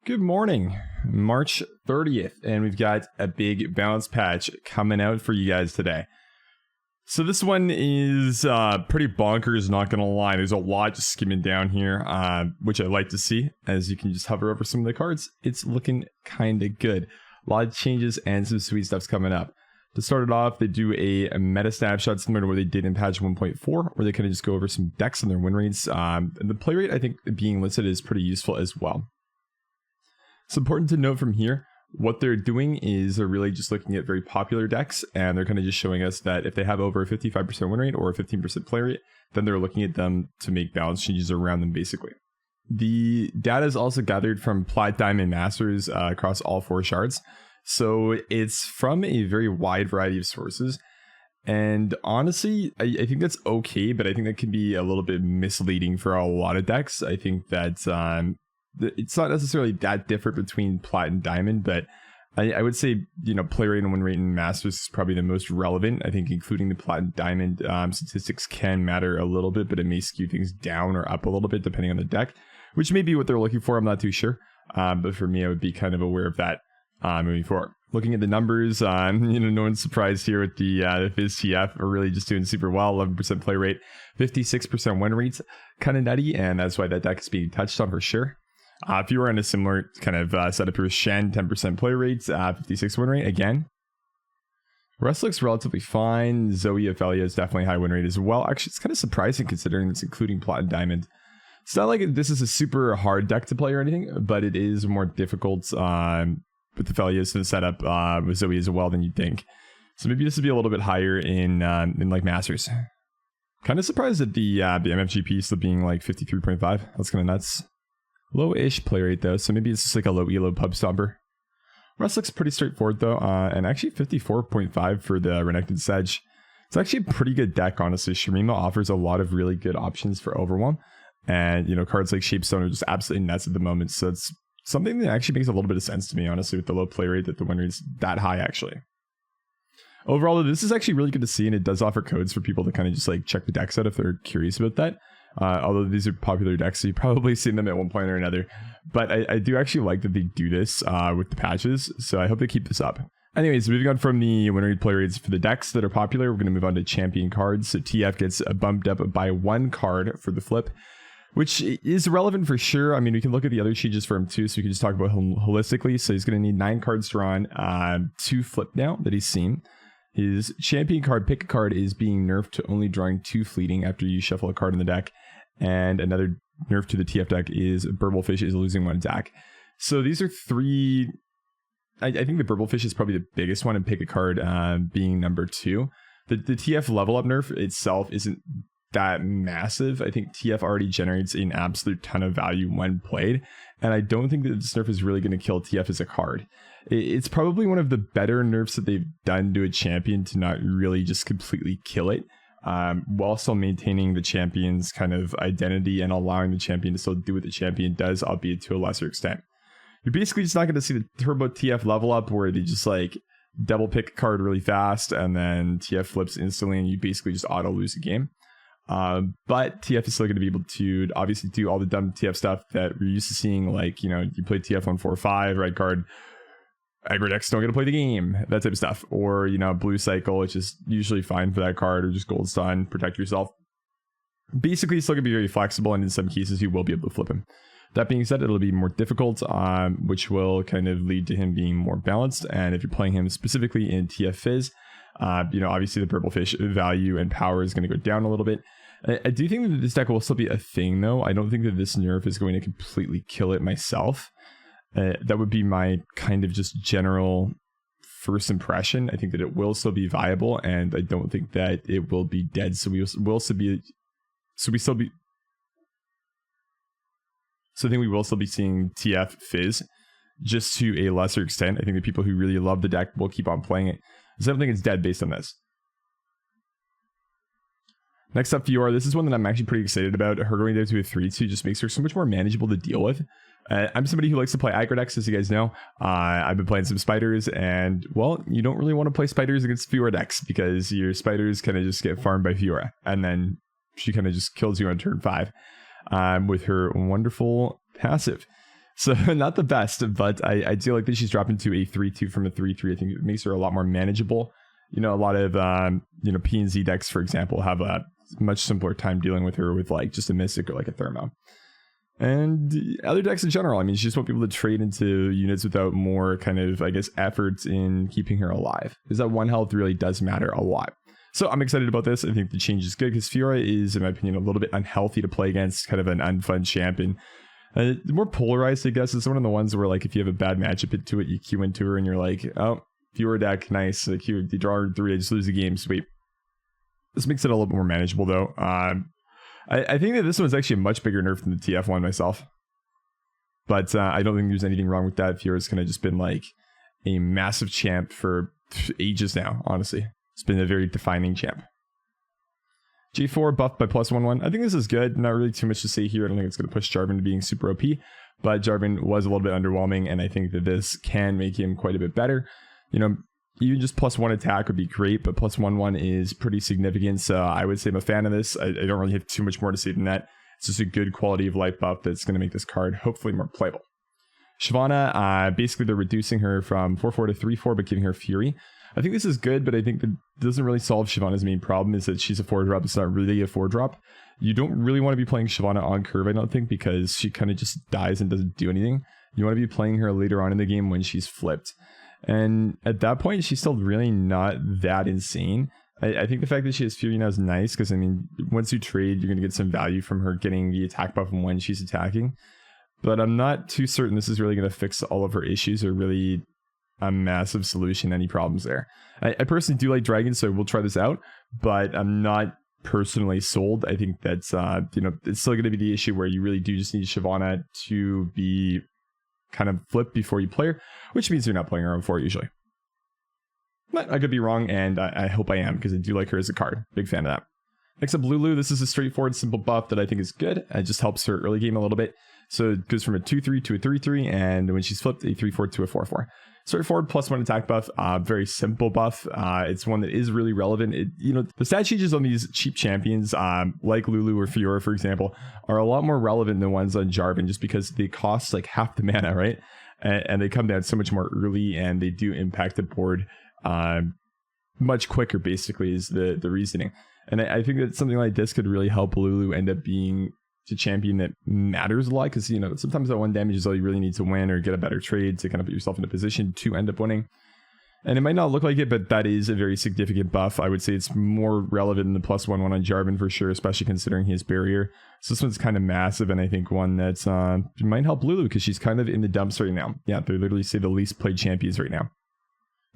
Good morning, March 30th, and we've got a big balance patch coming out for you guys today. So this one is pretty bonkers, not gonna lie. There's a lot just skimming down here, which I like to see. As you can just hover over some of the cards, it's looking kind of good. A lot of changes and some sweet stuff's coming up. To start it off, they do a meta snapshot similar to what they did in patch 1.4, where they kind of just go over some decks and their win rates. And the play rate, I think, being listed is pretty useful as well. It's important to note from here, what they're doing is they're really just looking at very popular decks, and they're kind of just showing us that if they have over a 55% win rate or a 15% play rate, then they're looking at them to make balance changes around them, basically. The data is also gathered from Plat, Diamond, Masters across all 4 shards. So it's from a very wide variety of sources. And honestly, I think that's okay, but I think that can be a little bit misleading for a lot of decks. I think that it's not necessarily that different between Plat and Diamond, but I would say, play rate and win rate in Masters is probably the most relevant. I think including the Plat and Diamond statistics can matter a little bit, but it may skew things down or up a little bit depending on the deck, which may be what they're looking for. I'm not too sure. But for me, I would be kind of aware of that moving forward. Looking at the numbers, no one's surprised here with the Fizz TF. We're really just doing super well. 11% play rate, 56% win rates, kind of nutty, and that's why that deck is being touched on for sure. If you were in a similar kind of setup here with Shen, 10% play rates, 56 win rate again. Rest looks relatively fine. Zoe Ophelia is definitely high win rate as well. Actually, it's kind of surprising considering it's including Plat and Diamond. It's not like this is a super hard deck to play or anything, but it is more difficult with Ophelia's to the setup with Zoe as well than you'd think. So maybe this would be a little bit higher in like Masters. Kind of surprised at the MFGP still being like 53.5. That's kind of nuts. Low-ish play rate though, so maybe it's just like a low elo pub stomper. Rest looks pretty straightforward though, and actually 54.5 for the Renekton Sedge. It's actually a pretty good deck, honestly. Sharima offers a lot of really good options for Overwhelm, and cards like Shapestone are just absolutely nuts at the moment, so it's something that actually makes a little bit of sense to me, honestly, with the low play rate that the win rate's that high, actually. Overall, this is actually really good to see, and it does offer codes for people to kind of just like check the decks out if they're curious about that. Although these are popular decks, so you've probably seen them at one point or another. But I do actually like that they do this with the patches, so I hope they keep this up. Anyways, moving on from the win rate play rates for the decks that are popular, we're going to move on to champion cards. So TF gets bumped up by 1 card for the flip, which is relevant for sure. I mean, we can look at the other changes for him too, so we can just talk about him holistically. So he's going to need 9 cards drawn, 2 flip now that he's seen. His champion card, pick a card, is being nerfed to only drawing 2 fleeting after you shuffle a card in the deck. And another nerf to the TF deck is Burblefish is losing 1 attack. So these are 3... I think the Burblefish is probably the biggest one, and pick a card being number 2. The TF level up nerf itself isn't that massive. I think TF already generates an absolute ton of value when played, and I don't think that this nerf is really going to kill TF as a card. It's probably one of the better nerfs that they've done to a champion to not really just completely kill it, while still maintaining the champion's kind of identity and allowing the champion to still do what the champion does, albeit to a lesser extent. You're basically just not going to see the Turbo TF level up where they just like double pick a card really fast and then TF flips instantly and you basically just auto lose a game. But TF is still going to be able to obviously do all the dumb TF stuff that we're used to seeing, like, you play TF on 4-5, red card, aggro decks don't get to play the game, that type of stuff. Or, blue cycle, which is usually fine for that card, or just gold stun, protect yourself. Basically, it's still going to be very flexible, and in some cases, you will be able to flip him. That being said, it'll be more difficult, which will kind of lead to him being more balanced. And if you're playing him specifically in TF Fizz, obviously the Burblefish value and power is going to go down a little bit. I do think that this deck will still be a thing, though. I don't think that this nerf is going to completely kill it myself. That would be my kind of just general first impression. I think that it will still be viable, and I don't think that it will be dead. So I think we will still be seeing TF Fizz, just to a lesser extent. I think the people who really love the deck will keep on playing it. So I don't think it's dead based on this. Next up, Fiora. This is one that I'm actually pretty excited about. Her going down to a 3-2 just makes her so much more manageable to deal with. I'm somebody who likes to play aggro decks, as you guys know. I've been playing some spiders, and, well, you don't really want to play spiders against Fiora decks because your spiders kind of just get farmed by Fiora, and then she kind of just kills you on turn 5 with her wonderful passive. So not the best, but I do like that she's dropping to a 3-2 from a 3-3. I think it makes her a lot more manageable. You know, a lot of, P and Z decks, for example, have a much simpler time dealing with her with like just a Mystic or like a Thermo. And other decks in general, I mean, she just won't be able to trade into units without more kind of, I guess, efforts in keeping her alive. Because that 1 health really does matter a lot. So I'm excited about this. I think the change is good because Fiora is, in my opinion, a little bit unhealthy to play against, kind of an unfun champion. More polarized, I guess. It's one of the ones where, like, if you have a bad matchup into it, you queue into her and you're like, oh, Fiora deck, nice. Like, you draw her 3, I just lose the game, sweet. This makes it a little bit more manageable, though. I think that this one's actually a much bigger nerf than the TF one myself. But I don't think there's anything wrong with that. Fiora's kind of just been, like, a massive champ for ages now, honestly. It's been a very defining champ. J4 buffed by +1/1. I think this is good. Not really too much to say here. I don't think it's going to push Jarvan to being super OP. But Jarvan was a little bit underwhelming. And I think that this can make him quite a bit better. You know, even just +1 attack would be great. But +1/1 is pretty significant. So I would say I'm a fan of this. I don't really have too much more to say than that. It's just a good quality of life buff that's going to make this card hopefully more playable. Shyvana, basically they're reducing her from 4/4 to 3/4, but giving her Fury. I think this is good, but I think that doesn't really solve Shyvana's main problem, is that she's a 4-drop. It's not really a 4-drop. You don't really want to be playing Shyvana on curve, I don't think, because she kind of just dies and doesn't do anything. You want to be playing her later on in the game when she's flipped. And at that point, she's still really not that insane. I think the fact that she has Fury now is nice, because, I mean, once you trade, you're going to get some value from her getting the attack buff when she's attacking. But I'm not too certain this is really going to fix all of her issues or really a massive solution to any problems there. I personally do like dragons, so I will try this out, but I'm not personally sold. I think that's, it's still going to be the issue where you really do just need Shyvana to be kind of flipped before you play her, which means you're not playing her on 4 usually. But I could be wrong, and I hope I am, because I do like her as a card. Big fan of that. Next up, Lulu. This is a straightforward, simple buff that I think is good. It just helps her early game a little bit. So it goes from a 2/3 to a 3/3, and when she's flipped, a 3/4 to a 4/4. Straightforward +1 attack buff. Very simple buff. It's one that is really relevant. The stat changes on these cheap champions, like Lulu or Fiora, for example, are a lot more relevant than ones on Jarvan, just because they cost like half the mana, right? And they come down so much more early, and they do impact the board much quicker, basically, is the reasoning. And I think that something like this could really help Lulu end up being a champion that matters a lot, because, sometimes that 1 damage is all you really need to win or get a better trade to kind of put yourself in a position to end up winning. And it might not look like it, but that is a very significant buff. I would say it's more relevant than the +1/1 on Jarvan for sure, especially considering his barrier. So this one's kind of massive, and I think one that's might help Lulu, because she's kind of in the dumps right now. Yeah, they're literally, say, the least played champions right now.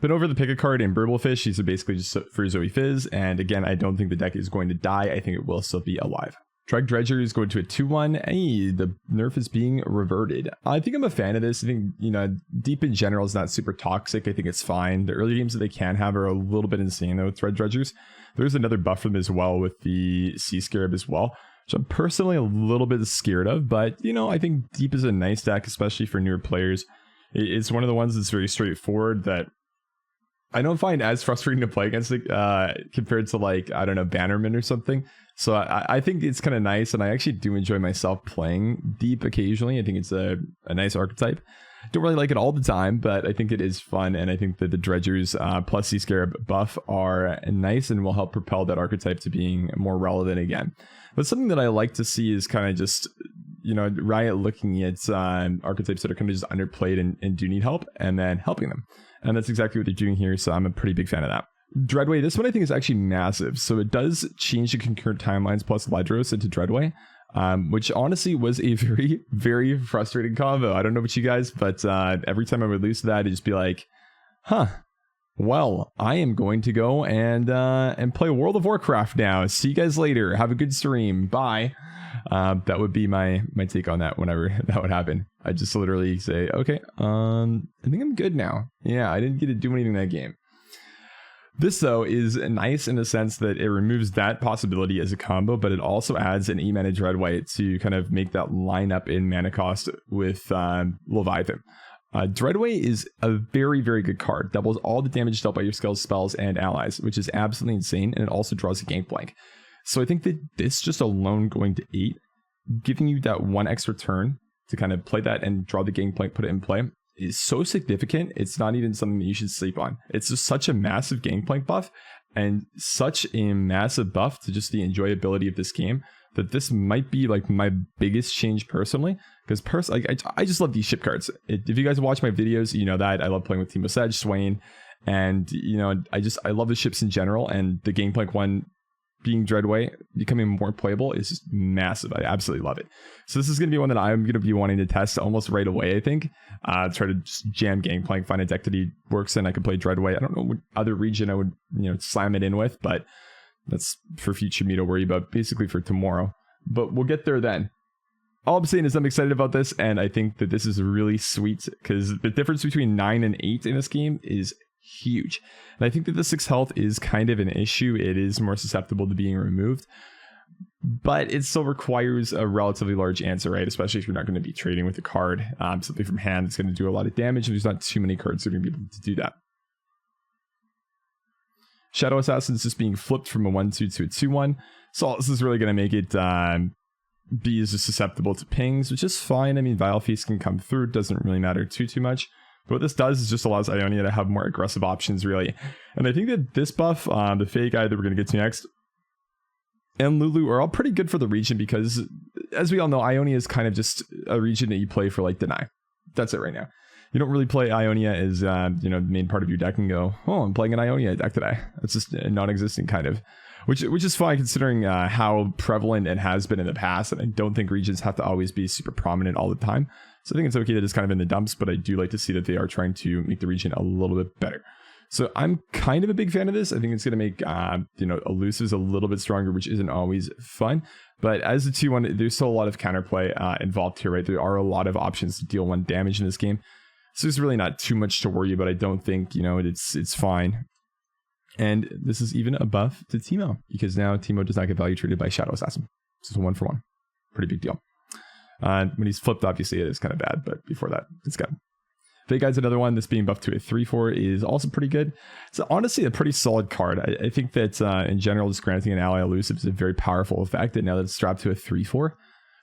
But over the pick a card in Burblefish, she's basically just for Zoe Fizz, and again, I don't think the deck is going to die. I think it will still be alive. Drag Dredger is going to a 2/1. Hey, the nerf is being reverted. I think I'm a fan of this. I think, Deep in general is not super toxic. I think it's fine. The early games that they can have are a little bit insane, though, with Drag Dredgers. There's another buff for them as well with the Sea Scarab as well, which I'm personally a little bit scared of. But, I think Deep is a nice deck, especially for newer players. It's one of the ones that's very straightforward that I don't find as frustrating to play against it compared to, like, I don't know, Bannerman or something. So I think it's kind of nice, and I actually do enjoy myself playing Deep occasionally. I think it's a nice archetype. Don't really like it all the time, but I think it is fun, and I think that the Dredgers plus Sea Scarab buff are nice and will help propel that archetype to being more relevant again. But something that I like to see is kind of just, Riot looking at archetypes that are kind of just underplayed and do need help, and then helping them. And that's exactly what they're doing here, so I'm a pretty big fan of that. Dreadway, this one I think is actually massive. So it does change the concurrent timelines plus Ledros into Dreadway, which honestly was a very, very frustrating combo. I don't know about you guys, but every time I would lose to that, it'd just be like, well, I am going to go and play World of Warcraft now. See you guys later. Have a good stream. Bye. That would be my take on that whenever that would happen. I just literally say, okay, I think I'm good now. Yeah, I didn't get to do anything in that game. This, though, is nice in the sense that it removes that possibility as a combo, but it also adds an 8-mana Dreadway to kind of make that line up in mana cost with Leviathan. Dreadway is a very, very good card. Doubles all the damage dealt by your skills, spells, and allies, which is absolutely insane, and it also draws a Gangplank. So I think that this just alone going to 8, giving you that 1 extra turn to kind of play that and draw the Gangplank, put it in play, is so significant. It's not even something that you should sleep on. It's just such a massive Gangplank buff and such a massive buff to just the enjoyability of this game that this might be like my biggest change personally, because I just love these ship cards. If you guys watch my videos, you know that I love playing with Teemo Sedge, Swain, and you know I love the ships in general, and the Gangplank one being Dreadway, becoming more playable is just massive. I absolutely love it. So this is going to be one that I'm going to be wanting to test almost right away, I think. Try to just jam Gangplank, find a deck that he works in. I could play Dreadway. I don't know what other region I would, you know, slam it in with, but that's for future me to worry about, basically for tomorrow. But we'll get there then. All I'm saying is I'm excited about this, and I think that this is really sweet, because the difference between 9 and 8 in this game is huge. And I think that the 6 health is kind of an issue. It is more susceptible to being removed, but it still requires a relatively large answer, right? Especially if you're not going to be trading with a card, something from hand that's going to do a lot of damage, and there's not too many cards that are going to be able to do that. Shadow Assassin is just being flipped from a 1/2 to a 2/1, so this is really going to make it be as susceptible to pings, which is fine. I mean, Vile Feast can come through, it doesn't really matter too much. But what this does is just allows Ionia to have more aggressive options, really. And I think that this buff, the Fae guy that we're going to get to next, and Lulu are all pretty good for the region, because, as we all know, Ionia is kind of just a region that you play for, like, Deny. That's it right now. You don't really play Ionia as, you know, the main part of your deck and go, oh, I'm playing an Ionia deck today. It's just non-existent, kind of. Which is fine, considering how prevalent it has been in the past, and I don't think regions have to always be super prominent all the time. So I think it's okay that it's kind of in the dumps, but I do like to see that they are trying to make the region a little bit better. So I'm kind of a big fan of this. I think it's going to make, you know, elusives a little bit stronger, which isn't always fun. But as a 2/1, there's still a lot of counterplay involved here, right? There are a lot of options to deal 1 damage in this game. So there's really not too much to worry about. I don't think, you know, it's fine. And this is even a buff to Teemo, because now Teemo does not get value traded by Shadow Assassin. So it's a 1-for-1. Pretty big deal. When he's flipped, obviously it is kind of bad, but before that, it's good. Fake Guy's another one. This being buffed to a 3/4 is also pretty good. It's honestly a pretty solid card. I think that in general, just granting an ally elusive is a very powerful effect, and now that it's strapped to a 3/4,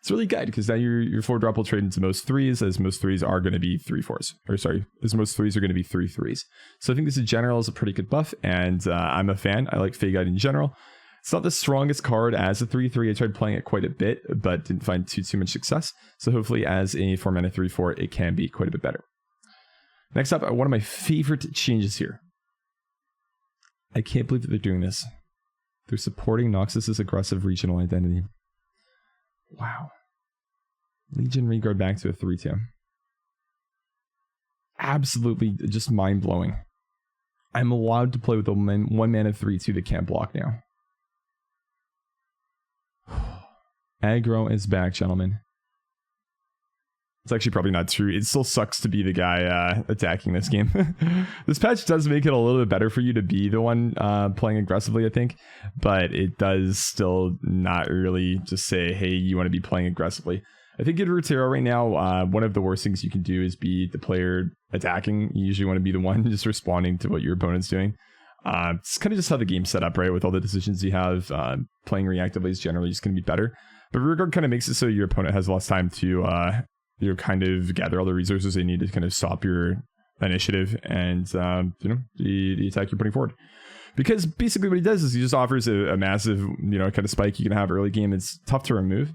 it's really good, because now your 4-drop will trade into most 3s, as most 3s are going to be 3/4s. Or sorry, as most 3s are going to be 3/3s. So I think this in general is a pretty good buff, and I'm a fan. I like Fake Guy in general. It's not the strongest card as a 3/3. I tried playing it quite a bit, but didn't find too much success. So hopefully as a 4-mana 3/4, it can be quite a bit better. Next up, one of my favorite changes here. I can't believe that they're doing this. They're supporting Noxus's aggressive regional identity. Wow. Legion Reguard back to a 3/2. Absolutely just mind-blowing. I'm allowed to play with a 1-mana 3/2 that can't block now. Aggro is back, gentlemen. It's actually probably not true. It still sucks to be the guy attacking this game. This patch does make it a little bit better for you to be the one playing aggressively, I think. But it does still not really just say, hey, you want to be playing aggressively. I think in Runeterra right now, one of the worst things you can do is be the player attacking. You usually want to be the one just responding to what your opponent's doing. It's kind of just how the game's set up, right? With all the decisions you have, playing reactively is generally just going to be better. But Rearguard kind of makes it so your opponent has less time to you know, kind of gather all the resources they need to kind of stop your initiative and you know, the attack you're putting forward. Because basically what he does is he just offers a massive, you know, kind of spike you can have early game. It's tough to remove.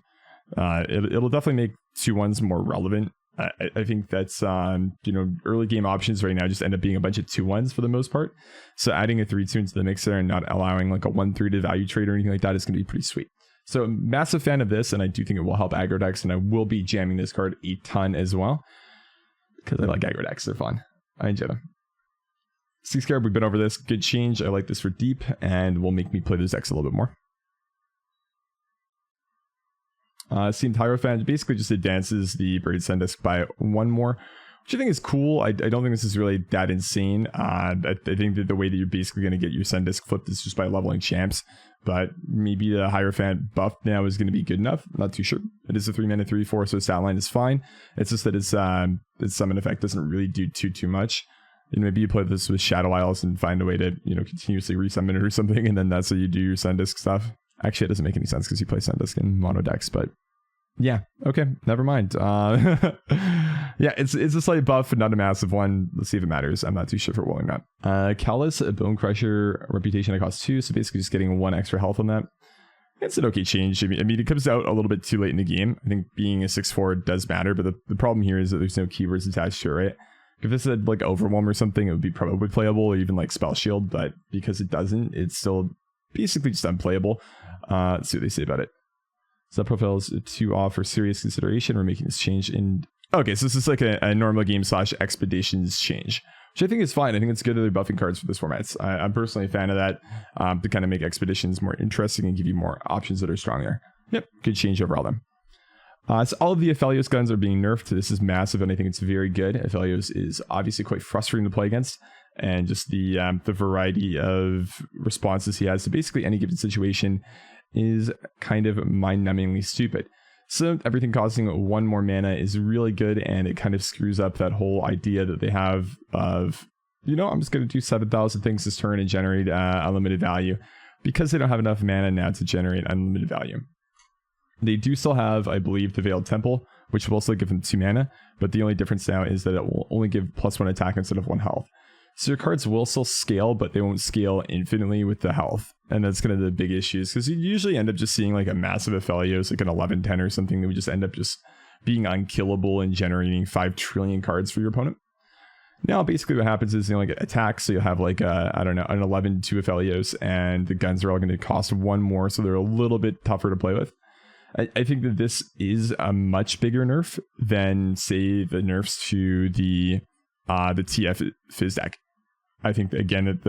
It'll definitely make 2/1s more relevant. I think that's you know, early game options right now just end up being a bunch of 2/1s for the most part. So adding a 3/2 into the mixer and not allowing like a 1/3 to value trade or anything like that is going to be pretty sweet. So massive fan of this, and I do think it will help aggro decks, and I will be jamming this card a ton as well, because I like aggro decks. They're fun. I enjoy them. Sea Scarab, we've been over this. Good change. I like this for deep, and will make me play those decks a little bit more. Seemed Hierophant basically just advances the Braid Send Disc by 1 more, which I think is cool. I don't think this is really that insane. I think that the way that you're basically going to get your Send Disc flipped is just by leveling champs. But maybe the Hierophant buff now is going to be good enough. I'm not too sure. It is a 3-mana 3/4, so stat line is fine. It's just that its summon effect doesn't really do too much. And maybe you play this with Shadow Isles and find a way to, you know, continuously resummon it or something, and then that's how you do your Send Disc stuff. Actually, it doesn't make any sense because you play Send Disc in mono decks, but Yeah, okay, never mind. Yeah, it's a slight buff, not a massive one. Let's see if it matters. I'm not too sure for rolling that. Callous, Bone Crusher, Reputation at cost 2, so basically just getting 1 extra health on that. It's an okay change. I mean, it comes out a little bit too late in the game. I think being a 6/4 does matter, but the problem here is that there's no keywords attached to it, right? If this had like Overwhelm or something, it would be probably playable, or even like Spell Shield, but because it doesn't, it's still basically just unplayable. Let's see what they say about it. Sub profiles to offer serious consideration. We're making this change in... Okay, so this is like a normal game / expeditions change, which I think is fine. I think it's good that they're buffing cards for this format. I'm personally a fan of that, to kind of make expeditions more interesting and give you more options that are stronger. Yep, good change overall then. So all of the Aphelios guns are being nerfed. This is massive, and I think it's very good. Aphelios is obviously quite frustrating to play against, and just the variety of responses he has to basically any given situation is kind of mind-numbingly stupid. So everything costing 1 more mana is really good, and it kind of screws up that whole idea that they have of, you know, I'm just going to do 7,000 things this turn and generate unlimited value, because they don't have enough mana now to generate unlimited value. They do still have, I believe, the Veiled Temple, which will also give them 2 mana, but the only difference now is that it will only give +1 attack instead of 1 health. So your cards will still scale, but they won't scale infinitely with the health. And that's kind of the big issues, because you usually end up just seeing like a massive Aphelios, like an 11-10 or something, that would just end up just being unkillable and generating 5 trillion cards for your opponent. Now, basically what happens is they only get attacks, so you'll have like, I don't know, an 11-2 Aphelios, and the guns are all going to cost 1 more, so they're a little bit tougher to play with. I think that this is a much bigger nerf than, say, the nerfs to the TF Fizz deck. I think, again, that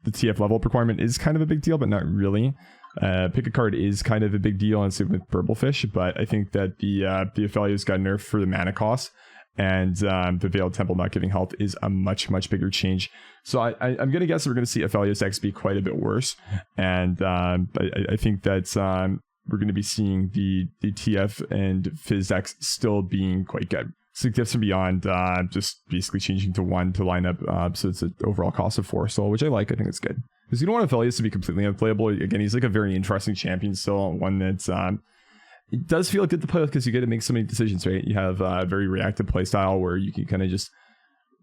the TF level up requirement is kind of a big deal, but not really. Pick a card is kind of a big deal, and same with Burblefish, but I think that the Aphelios got nerfed for the mana cost, and the Veiled Temple not giving health is a much, much bigger change. So I'm going to guess that we're going to see Aphelios X be quite a bit worse, and I think that we're going to be seeing the TF and Fizz X still being quite good. So Gifts and Beyond, just basically changing to 1 to line up, so it's an overall cost of 4 still, which I like. I think it's good. Because you don't want Aphelios to be completely unplayable. Again, he's like a very interesting champion still, one that's... it does feel good to play with because you get to make so many decisions, right? You have a very reactive playstyle where you can kind of just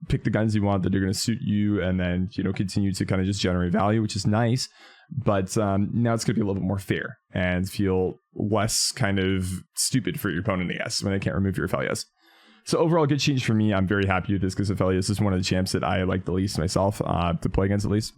pick the guns you want that are going to suit you, and then, you know, continue to kind of just generate value, which is nice. But now it's going to be a little bit more fair and feel less kind of stupid for your opponent, I guess, when they can't remove your Aphelios. So overall, good change for me. I'm very happy with this because Aphelios is one of the champs that I like the least myself, to play against at least.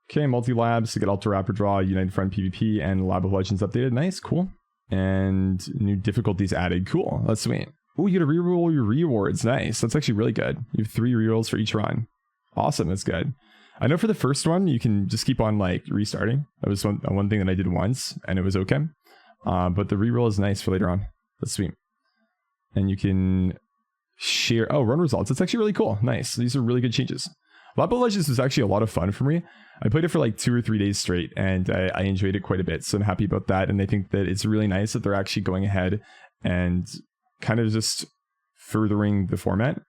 Okay, multi-labs to get Ultra Rapid Draw, United Front PvP, and Lab of Legends updated. Nice, cool. And new difficulties added. Cool, that's sweet. Oh, you get to reroll your rewards. Nice, that's actually really good. You have 3 rerolls for each run. Awesome, that's good. I know for the first one, you can just keep on like restarting. That was one thing that I did once, and it was okay. But the reroll is nice for later on. That's sweet. And you can share... Oh, run results. That's actually really cool. Nice. These are really good changes. Lab of Legends was actually a lot of fun for me. I played it for like 2 or 3 days straight, and I enjoyed it quite a bit. So I'm happy about that. And I think that it's really nice that they're actually going ahead and kind of just furthering the format.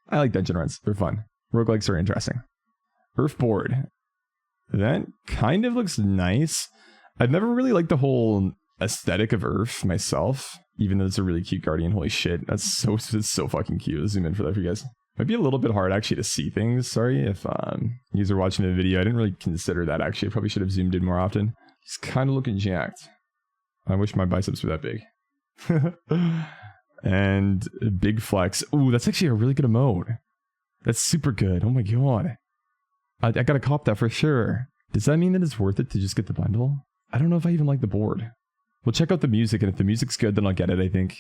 I like dungeon runs. They're fun. Roguelikes are interesting. Earthboard. That kind of looks nice. I've never really liked the whole aesthetic of Earth myself, even though it's a really cute guardian. Holy shit, it's so fucking cute. I'll zoom in for that for you guys. Might be a little bit hard actually to see things. Sorry if you guys are watching the video. I didn't really consider that actually. I probably should have zoomed in more often. He's kind of looking jacked. I wish my biceps were that big. And big flex. Ooh, that's actually a really good emote. That's super good. Oh my god. I gotta cop that for sure. Does that mean that it's worth it to just get the bundle? I don't know if I even like the board. We'll check out the music, and if the music's good, then I'll get it, I think.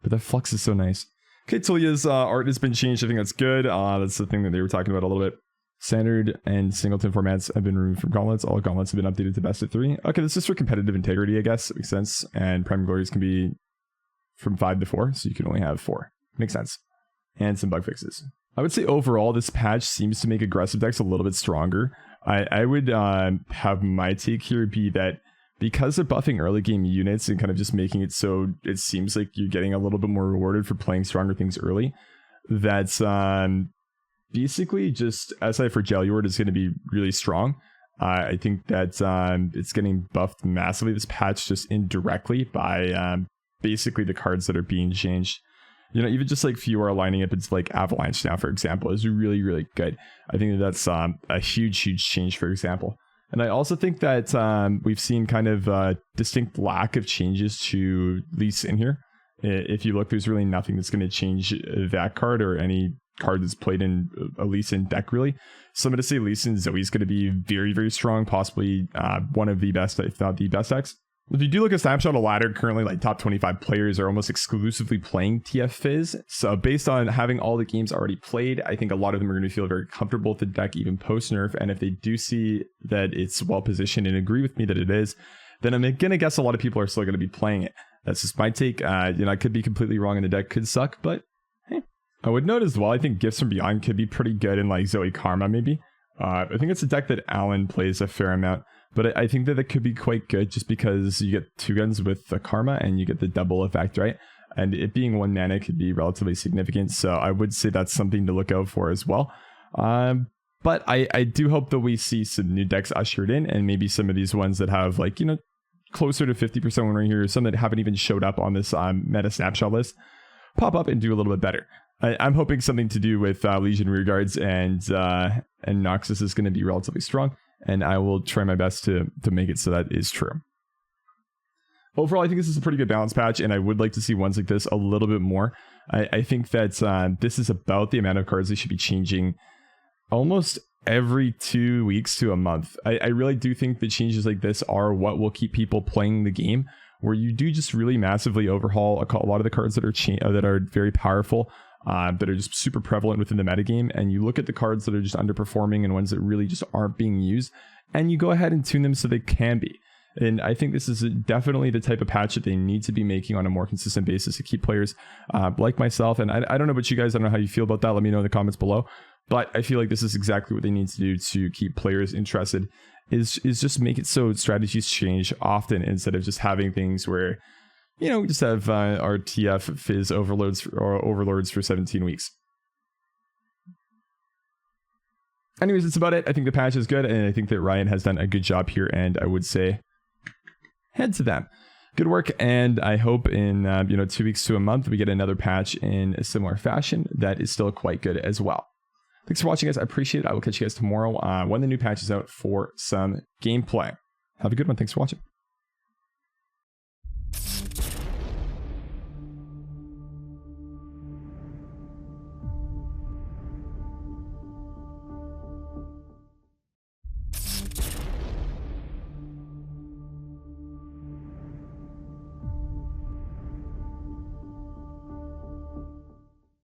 But that flex is so nice. Okay, Talia's art has been changed. I think that's good. That's the thing that they were talking about a little bit. Standard and singleton formats have been removed from gauntlets. All gauntlets have been updated to best of 3. Okay, this is for competitive integrity, I guess. That makes sense. And prime glories can be from 5 to 4, so you can only have 4. Makes sense. And some bug fixes. I would say overall, this patch seems to make aggressive decks a little bit stronger. I would have my take here be that because they're buffing early game units and kind of just making it so it seems like you're getting a little bit more rewarded for playing stronger things early, that's basically just SI for Jailord is going to be really strong. I think that it's getting buffed massively, this patch, just indirectly by basically the cards that are being changed. You know, even just like Fiora lining up into like Avalanche now, for example, is really, really good. I think that that's a huge, huge change, for example. And I also think that we've seen kind of a distinct lack of changes to Lee Sin here. If you look, there's really nothing that's going to change that card or any card that's played in a Lee Sin deck, really. So I'm going to say Lee Sin Zoe is going to be very, very strong, possibly one of the best, if not the best decks. If you do look at Snapshot, a ladder, currently like top 25 players are almost exclusively playing TF Fizz. So based on having all the games already played, I think a lot of them are going to feel very comfortable with the deck even post nerf. And if they do see that it's well positioned and agree with me that it is, then I'm going to guess a lot of people are still going to be playing it. That's just my take. You know, I could be completely wrong and the deck could suck, but hey. I would note as well, I think Gifts from Beyond could be pretty good in like Zoe Karma maybe. I think it's a deck that Alan plays a fair amount. But I think that it could be quite good just because you get 2 guns with the Karma and you get the double effect, right? And it being 1 mana could be relatively significant. So I would say that's something to look out for as well. But I do hope that we see some new decks ushered in and maybe some of these ones that have like, you know, closer to 50% win rate here, some that haven't even showed up on this meta snapshot list, pop up and do a little bit better. I'm hoping something to do with Legion Rearguards and Noxus is going to be relatively strong. And I will try my best to make it so that is true. Overall, I think this is a pretty good balance patch, and I would like to see ones like this a little bit more. I think that this is about the amount of cards they should be changing almost every 2 weeks to a month. I really do think that changes like this are what will keep people playing the game, where you do just really massively overhaul a lot of the cards that are very powerful. That are just super prevalent within the metagame, and you look at the cards that are just underperforming and ones that really just aren't being used, and you go ahead and tune them so they can be. And I think this is definitely the type of patch that they need to be making on a more consistent basis to keep players like myself. And I don't know about you guys, I don't know how you feel about that, let me know in the comments below, but I feel like this is exactly what they need to do to keep players interested, is just make it so strategies change often instead of just having things where, you know, we just have our TF Fizz overlords for 17 weeks. Anyways, that's about it. I think the patch is good, and I think that Ryan has done a good job here, and I would say head to them. Good work, and I hope in 2 weeks to a month we get another patch in a similar fashion that is still quite good as well. Thanks for watching, guys. I appreciate it. I will catch you guys tomorrow when the new patch is out for some gameplay. Have a good one. Thanks for watching.